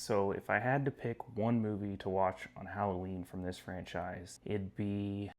So if I had to pick one movie to watch on Halloween from this franchise, it'd be...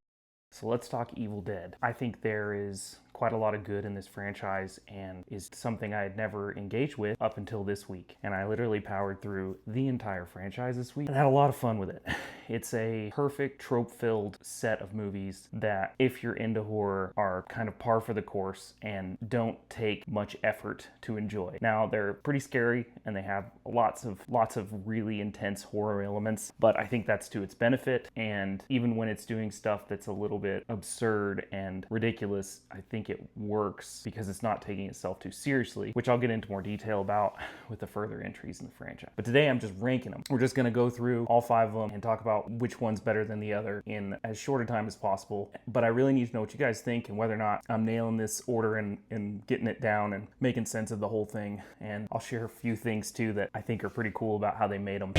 So let's talk Evil Dead. I think there is quite a lot of good in this franchise and is something I had never engaged with up until this week. And I literally powered through the entire franchise this week and had a lot of fun with it. It's a perfect trope-filled set of movies that, if you're into horror, are kind of par for the course and don't take much effort to enjoy. Now, they're pretty scary and they have lots of really intense horror elements, but I think that's to its benefit. And even when it's doing stuff that's a little bit absurd and ridiculous, I think it works because it's not taking itself too seriously, which I'll get into more detail about with the further entries in the franchise. But today I'm just ranking them. We're just going to go through all 5 of them and talk about which one's better than the other in as short a time as possible. But I really need to know what you guys think and whether or not I'm nailing this order and getting it down and making sense of the whole thing. And I'll share a few things too that I think are pretty cool about how they made them.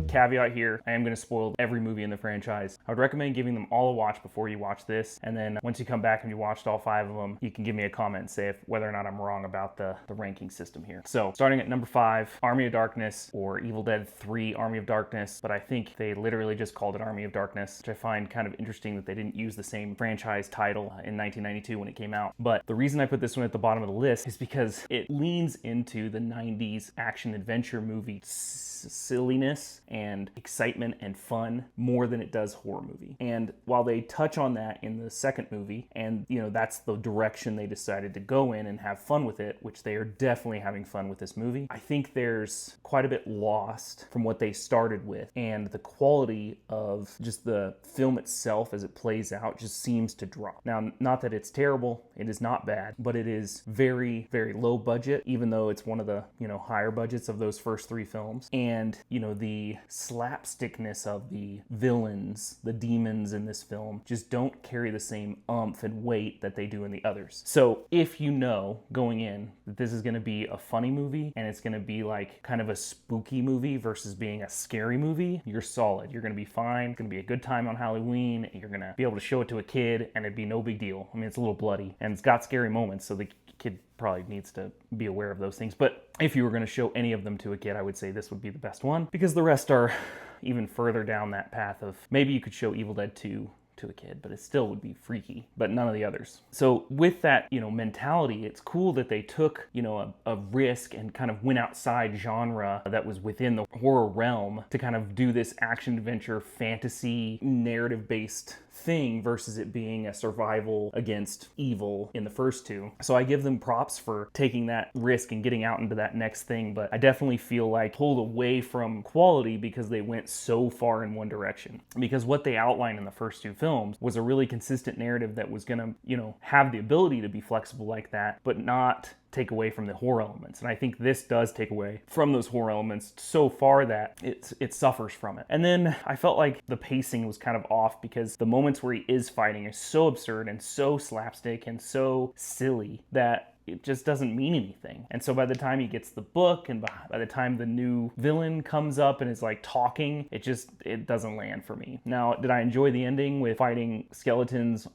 Caveat here, I am going to spoil every movie in the franchise. I would recommend giving them all a watch before you watch this, and then once you come back and you watched all 5 of them, you can give me a comment and say whether or not I'm wrong about the ranking system here. So starting at number 5, Army of Darkness, or Evil Dead 3 Army of Darkness, but I think they literally just called it Army of Darkness, which I find kind of interesting that they didn't use the same franchise title in 1992 when it came out. But the reason I put this one at the bottom of the list is because it leans into the 90s action adventure movie silliness and excitement and fun more than it does horror movie. And while they touch on that in the second movie, and that's the direction they decided to go in and have fun with it, which they are definitely having fun with this movie, I think there's quite a bit lost from what they started with, and the quality of just the film itself as it plays out just seems to drop. Now, not that it's terrible, it is not bad, but it is very, very low budget, even though it's one of the higher budgets of those first 3 films. And the slapstickness of the villains, the demons in this film, just don't carry the same umph and weight that they do in the others. So if you know going in that this is going to be a funny movie and it's going to be like kind of a spooky movie versus being a scary movie, you're solid. You're going to be fine. It's going to be a good time on Halloween. You're going to be able to show it to a kid and it'd be no big deal. I mean, it's a little bloody and it's got scary moments, so the kid probably needs to be aware of those things. But if you were going to show any of them to a kid, I would say this would be the best one, because the rest are even further down that path of maybe you could show Evil Dead 2 to a kid, but it still would be freaky, but none of the others. So with that, mentality, it's cool that they took, a risk and kind of went outside genre that was within the horror realm to kind of do this action adventure fantasy narrative based thing versus it being a survival against evil in the first 2. So I give them props for taking that risk and getting out into that next thing, but I definitely feel like pulled away from quality because they went so far in one direction. Because what they outlined in the first 2 films was a really consistent narrative that was gonna, have the ability to be flexible like that, but not take away from the horror elements. And I think this does take away from those horror elements so far that it suffers from it. And then I felt like the pacing was kind of off because the moments where he is fighting are so absurd and so slapstick and so silly that it just doesn't mean anything. And so by the time he gets the book and by the time the new villain comes up and is like talking, it doesn't land for me. Now, did I enjoy the ending with fighting skeletons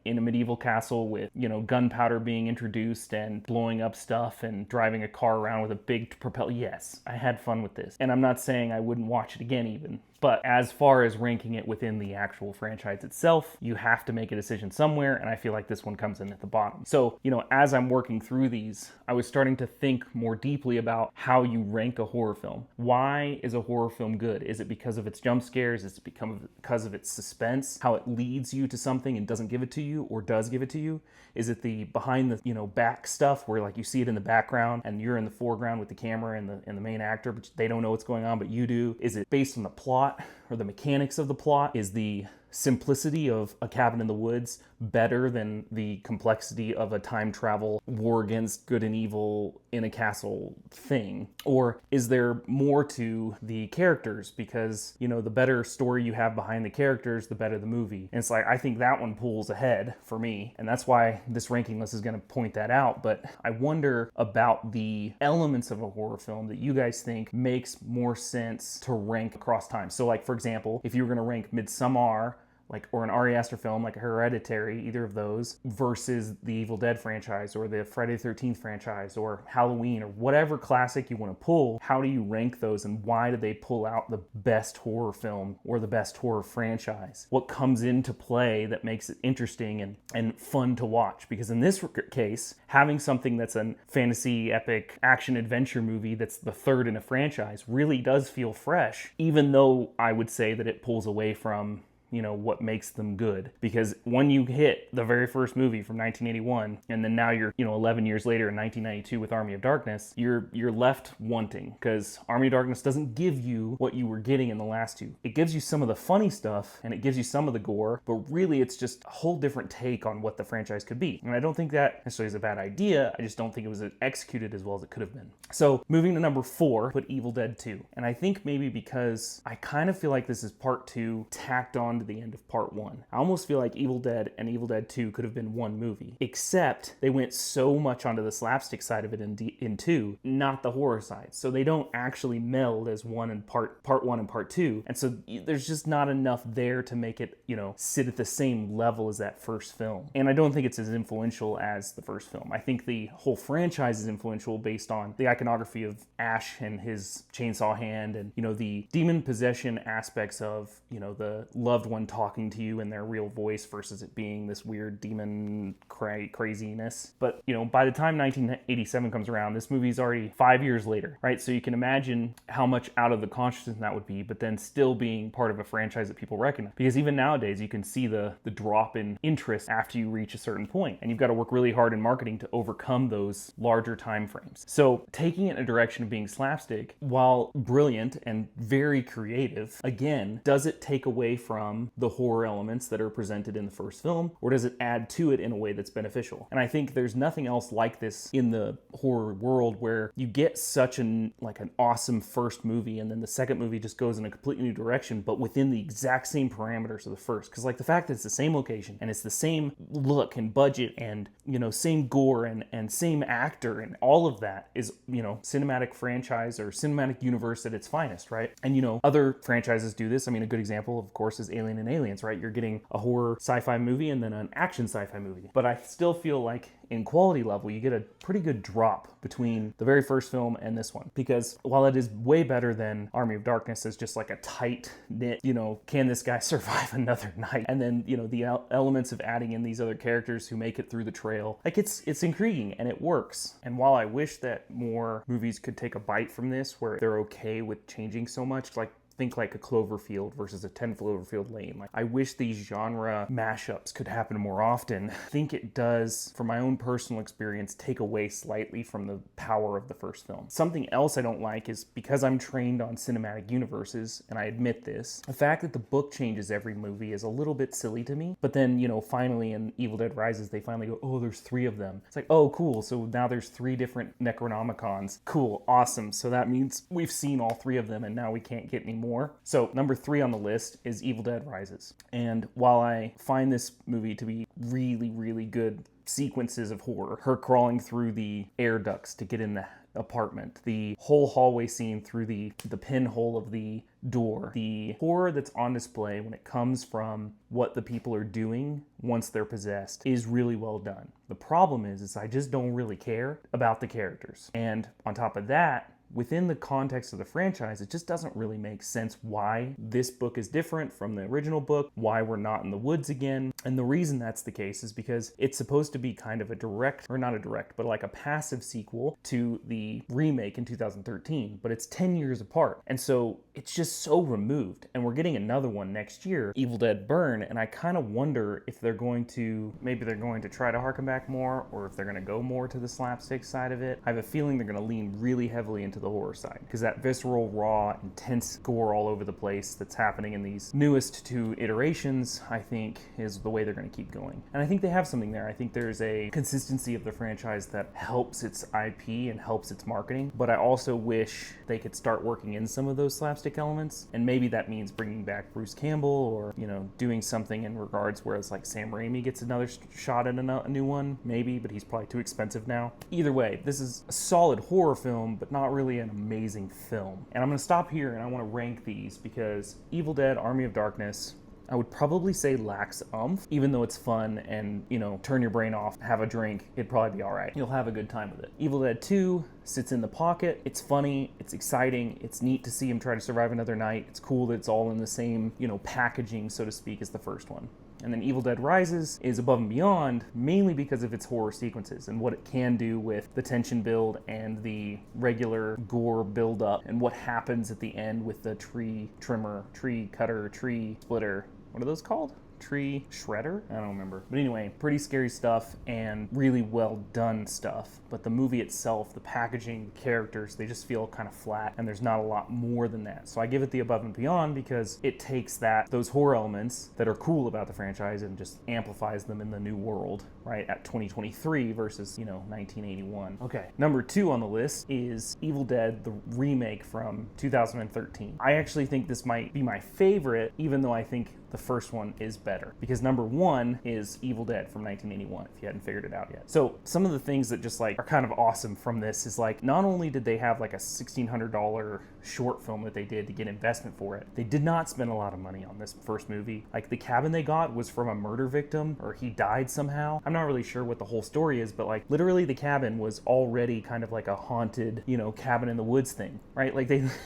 in a medieval castle with, gunpowder being introduced and blowing up stuff and driving a car around with a big propeller? Yes, I had fun with this. And I'm not saying I wouldn't watch it again even. But as far as ranking it within the actual franchise itself, you have to make a decision somewhere, and I feel like this one comes in at the bottom. So, as I'm working through these, I was starting to think more deeply about how you rank a horror film. Why is a horror film good? Is it because of its jump scares? Is it because of its suspense? How it leads you to something and doesn't give it to you, or does give it to you? Is it the behind the back stuff where like you see it in the background and you're in the foreground with the camera and the main actor, but they don't know what's going on, but you do? Is it based on the plot or the mechanics of the plot? Is the simplicity of A Cabin in the Woods better than the complexity of a time travel war against good and evil in a castle thing? Or is there more to the characters? Because, the better story you have behind the characters, the better the movie. And it's like, I think that one pulls ahead for me. And that's why this ranking list is going to point that out. But I wonder about the elements of a horror film that you guys think makes more sense to rank across time. So like, for example, if you were going to rank Midsommar like, or an Ari Aster film like Hereditary, either of those, versus the Evil Dead franchise or the Friday the 13th franchise or Halloween or whatever classic you want to pull, how do you rank those and why do they pull out the best horror film or the best horror franchise? What comes into play that makes it interesting and fun to watch? Because in this case, having something that's a fantasy, epic, action adventure movie that's the third in a franchise really does feel fresh, even though I would say that it pulls away from what makes them good. Because when you hit the very first movie from 1981, and then now you're 11 years later in 1992 with Army of Darkness, you're left wanting, because Army of Darkness doesn't give you what you were getting in the last two. It gives you some of the funny stuff and it gives you some of the gore, but really it's just a whole different take on what the franchise could be. And I don't think that necessarily is a bad idea. I just don't think it was executed as well as it could have been. So moving to number 4, put Evil Dead 2. And I think maybe because I kind of feel like this is part 2 tacked on to the end of part 1. I almost feel like Evil Dead and Evil Dead 2 could have been one movie, except they went so much onto the slapstick side of it in 2, not the horror side. So they don't actually meld as one and part 1 and part 2. And so there's just not enough there to make it, sit at the same level as that first film. And I don't think it's as influential as the first film. I think the whole franchise is influential based on the iconography of Ash and his chainsaw hand and, the demon possession aspects of, the loved one talking to you in their real voice versus it being this weird demon craziness. But, by the time 1987 comes around, this movie's already 5 years later, right? So you can imagine how much out of the consciousness that would be, but then still being part of a franchise that people recognize. Because even nowadays, you can see the drop in interest after you reach a certain point, and you've got to work really hard in marketing to overcome those larger time frames. So taking it in a direction of being slapstick, while brilliant and very creative, again, does it take away from the horror elements that are presented in the first film, or does it add to it in a way that's beneficial? And I think there's nothing else like this in the horror world, where you get such an awesome first movie and then the second movie just goes in a completely new direction, but within the exact same parameters of the first. Because the fact that it's the same location and it's the same look and budget and same gore and same actor and all of that is cinematic franchise or cinematic universe at its finest, right? And other franchises do this. I mean, a good example, of course, is Alien and Aliens, right? You're getting a horror sci-fi movie and then an action sci-fi movie. But I still feel like in quality level, you get a pretty good drop between the very first film and this one. Because while it is way better than Army of Darkness as just like a tight knit, can this guy survive another night? And then, the elements of adding in these other characters who make it through the trail, it's intriguing and it works. And while I wish that more movies could take a bite from this, where they're okay with changing so much, think like a Cloverfield versus a 10 Cloverfield Lane. I wish these genre mashups could happen more often. I think it does, from my own personal experience, take away slightly from the power of the first film. Something else I don't like is, because I'm trained on cinematic universes, and I admit this, the fact that the book changes every movie is a little bit silly to me. But then, finally in Evil Dead Rises, they finally go, oh, there's 3 of them. It's like, oh, cool. So now there's 3 different Necronomicons. Cool. Awesome. So that means we've seen all 3 of them and now we can't get any more. So number 3 on the list is Evil Dead Rises. And while I find this movie to be really, really good sequences of horror, her crawling through the air ducts to get in the apartment, the whole hallway scene through the pinhole of the door, the horror that's on display when it comes from what the people are doing once they're possessed, is really well done. The problem is I just don't really care about the characters. And on top of that, within the context of the franchise, it just doesn't really make sense why this book is different from the original book, why we're not in the woods again. And the reason that's the case is because it's supposed to be kind of a direct, or not a direct, but like a passive sequel to the remake in 2013, but it's 10 years apart. And so it's just so removed. And we're getting another one next year, Evil Dead Burn, and I kind of wonder if maybe they're going to try to harken back more, or if they're going to go more to the slapstick side of it. I have a feeling they're going to lean really heavily into the horror side, because that visceral, raw, intense gore all over the place that's happening in these newest 2 iterations, I think, is the way they're going to keep going. And I think they have something there. I think there's a consistency of the franchise that helps its IP and helps its marketing, but I also wish they could start working in some of those slapstick elements, and maybe that means bringing back Bruce Campbell, or doing something in regards where it's like Sam Raimi gets another shot at a new one, maybe, but he's probably too expensive now. Either way, this is a solid horror film, but not really an amazing film. And I'm going to stop here and I want to rank these, because Evil Dead, Army of Darkness, I would probably say lacks umph, even though it's fun and, turn your brain off, have a drink, it'd probably be all right. You'll have a good time with it. Evil Dead 2 sits in the pocket. It's funny, it's exciting, it's neat to see him try to survive another night. It's cool that it's all in the same, packaging, so to speak, as the first one. And then Evil Dead Rises is above and beyond, mainly because of its horror sequences and what it can do with the tension build and the regular gore build up, and what happens at the end with the tree trimmer, tree cutter, tree splitter. What are those called? Tree shredder? I don't remember. But anyway, pretty scary stuff and really well done stuff. But the movie itself, the packaging, the characters, they just feel kind of flat, and there's not a lot more than that. So I give it the above and beyond because it takes those horror elements that are cool about the franchise and just amplifies them in the new world, right, at 2023 versus, 1981. Okay, number 2 on the list is Evil Dead, the remake from 2013. I actually think this might be my favorite, even though I think the first one is better, because number 1 is Evil Dead from 1981, if you hadn't figured it out yet. So some of the things that just are kind of awesome from this is not only did they have a $1,600 short film that they did to get investment for it, they did not spend a lot of money on this first movie. The cabin they got was from a murder victim, or he died somehow. I'm not really sure what the whole story is, but literally the cabin was already kind of like a haunted, cabin in the woods thing, right?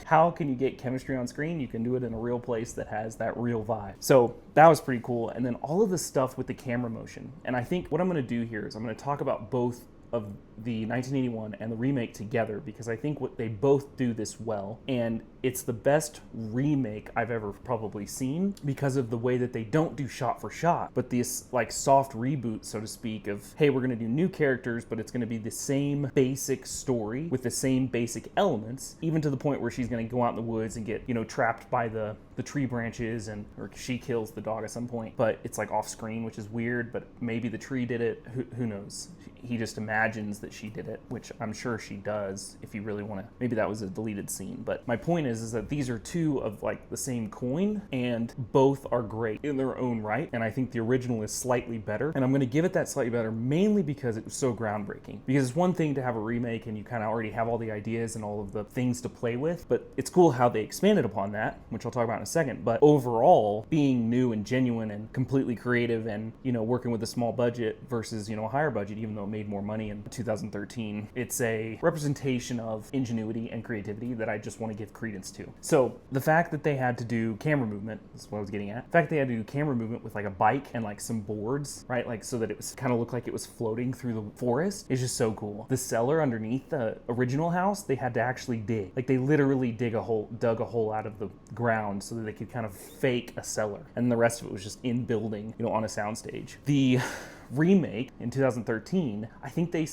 How can you get chemistry on screen? You can do it in a real place that has that real vibe. So that was pretty cool. And then all of the stuff with the camera motion. And I think what I'm going to do here is I'm going to talk about both of the 1981 and the remake together, because I think they both do this well, and it's the best remake I've ever probably seen because of the way that they don't do shot for shot, but this soft reboot, so to speak, of, hey, we're going to do new characters, but it's going to be the same basic story with the same basic elements, even to the point where she's going to go out in the woods and get trapped by the tree branches, or she kills the dog at some point, but it's off screen, which is weird, but maybe the tree did it. Who knows? He just imagines that she did it, which I'm sure she does, if you really want to. Maybe that was a deleted scene. But my point is that these are two of the same coin, and both are great in their own right. And I think the original is slightly better. And I'm going to give it that slightly better mainly because it was so groundbreaking. Because it's one thing to have a remake and you kind of already have all the ideas and all of the things to play with, but it's cool how they expanded upon that, which I'll talk about in a second. But overall, being new and genuine and completely creative and, working with a small budget versus, a higher budget, even though it made more money in 2013, it's a representation of ingenuity and creativity that I just want to give credence to. So the fact that they had to do camera movement, this is what I was getting at. The fact that they had to do camera movement with a bike and some boards, right? So that it was kind of looked like it was floating through the forest is just so cool. The cellar underneath the original house, they had to actually dig. They literally dug a hole out of the ground so that they could kind of fake a cellar. And the rest of it was just in building, on a soundstage. The remake in 2013, I think they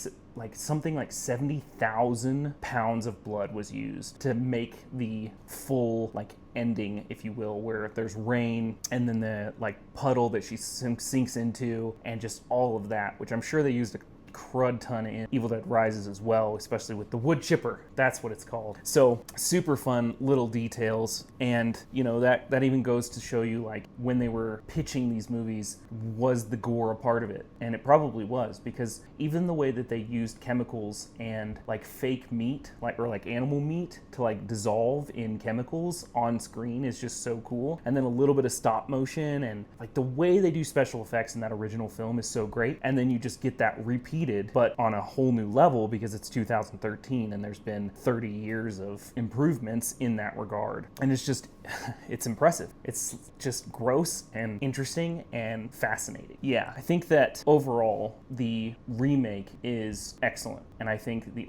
something like 70,000 pounds of blood was used to make the full ending, if you will, where there's rain and then the puddle that she sinks into, and just all of that, which I'm sure they used a crud ton in Evil Dead Rises as well, especially with the wood chipper. That's what it's called. So super fun little details, and that even goes to show you when they were pitching these movies, was the gore a part of it? And it probably was, because even the way that they used chemicals and fake meat, or animal meat to dissolve in chemicals on screen is just so cool. And then a little bit of stop motion, and the way they do special effects in that original film is so great. And then you just get that repeated, but on a whole new level, because it's 2013 and there's been 30 years of improvements in that regard. And it's impressive. It's just gross and interesting and fascinating. Yeah, I think that overall the remake is excellent. And I think the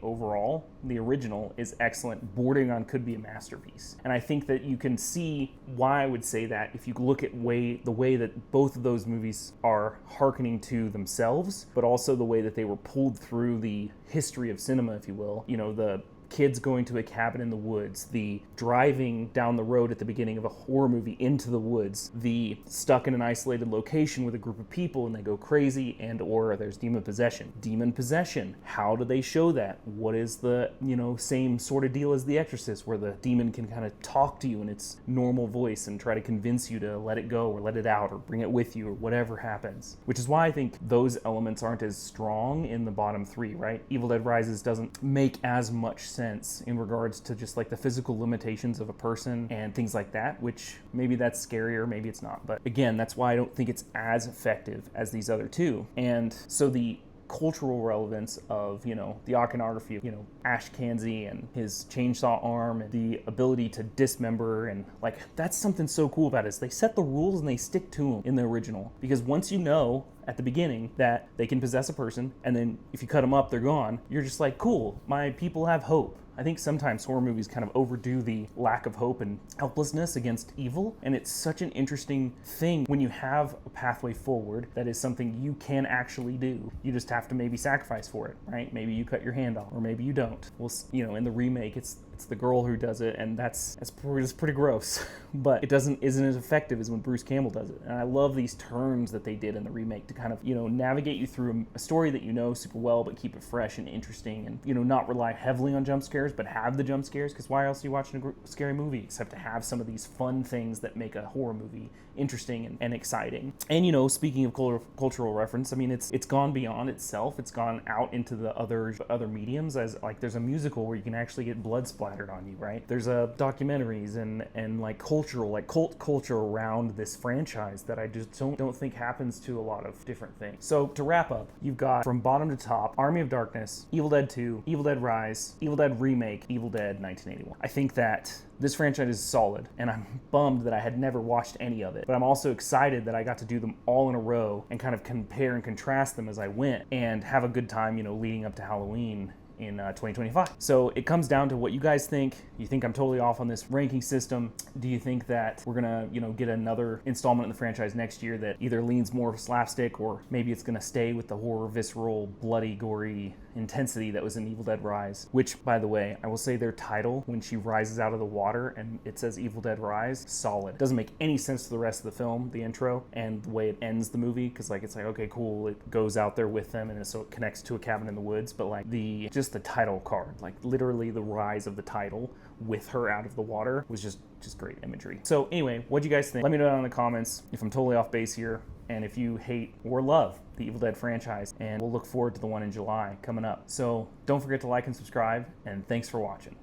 original is excellent, bordering on could be a masterpiece. And I think that you can see why I would say that if you look at the way that both of those movies are hearkening to themselves, but also the way that they were pulled through the history of cinema, if you will. The kids going to a cabin in the woods, the driving down the road at the beginning of a horror movie into the woods, the stuck in an isolated location with a group of people and they go crazy, and or there's demon possession. Demon possession, how do they show that? What is the, same sort of deal as The Exorcist, where the demon can kind of talk to you in its normal voice and try to convince you to let it go or let it out or bring it with you or whatever happens. Which is why I think those elements aren't as strong in the bottom three, right? Evil Dead Rises doesn't make as much sense sense in regards to just like the physical limitations of a person and things like that, which maybe that's scarier, maybe it's not. But again, that's why I don't think it's as effective as these other two. And so the cultural relevance of, the iconography of, Ash Kanzi and his chainsaw arm and the ability to dismember, and like that's something so cool about it is they set the rules and they stick to them in the original, because once you know at the beginning that they can possess a person and then if you cut them up they're gone, you're just like, cool, my people have hope. I think sometimes horror movies kind of overdo the lack of hope and helplessness against evil, and it's such an interesting thing when you have a pathway forward that is something you can actually do. You just have to maybe sacrifice for it, right? Maybe you cut your hand off, or maybe you don't. Well, in the remake, it's the girl who does it, and that's pretty gross. But it isn't as effective as when Bruce Campbell does it. And I love these turns that they did in the remake to kind of, navigate you through a story that you know super well, but keep it fresh and interesting, and, not rely heavily on jump scares, but have the jump scares, because why else are you watching a scary movie except to have some of these fun things that make a horror movie interesting and exciting. And, speaking of cultural reference, I mean, it's gone beyond itself. It's gone out into the other mediums, as like there's a musical where you can actually get blood splattered on you, right? There's documentaries and like cultural, like cult culture around this franchise that I just don't think happens to a lot of different things. So to wrap up, you've got from bottom to top Army of Darkness, Evil Dead 2, Evil Dead Rise, Evil Dead Remake, Evil Dead 1981. I think that this franchise is solid, and I'm bummed that I had never watched any of it. But I'm also excited that I got to do them all in a row and kind of compare and contrast them as I went and have a good time, leading up to Halloween in 2025. So it comes down to what you guys think. You think I'm totally off on this ranking system? Do you think that we're gonna, get another installment in the franchise next year that either leans more slapstick, or maybe it's gonna stay with the horror, visceral, bloody, gory intensity that was in Evil Dead Rise? Which, by the way, I will say their title, when she rises out of the water and it says Evil Dead Rise, solid. Doesn't make any sense to the rest of the film, the intro, and the way it ends the movie, because it's like, okay, cool, it goes out there with them, and so it connects to a cabin in the woods, but like the title card, like literally the rise of the title with her out of the water, was just great imagery. So anyway, what do you guys think? Let me know down in the comments if I'm totally off base here, and if you hate or love the Evil Dead franchise, and we'll look forward to the one in July coming up. So don't forget to like and subscribe, and thanks for watching.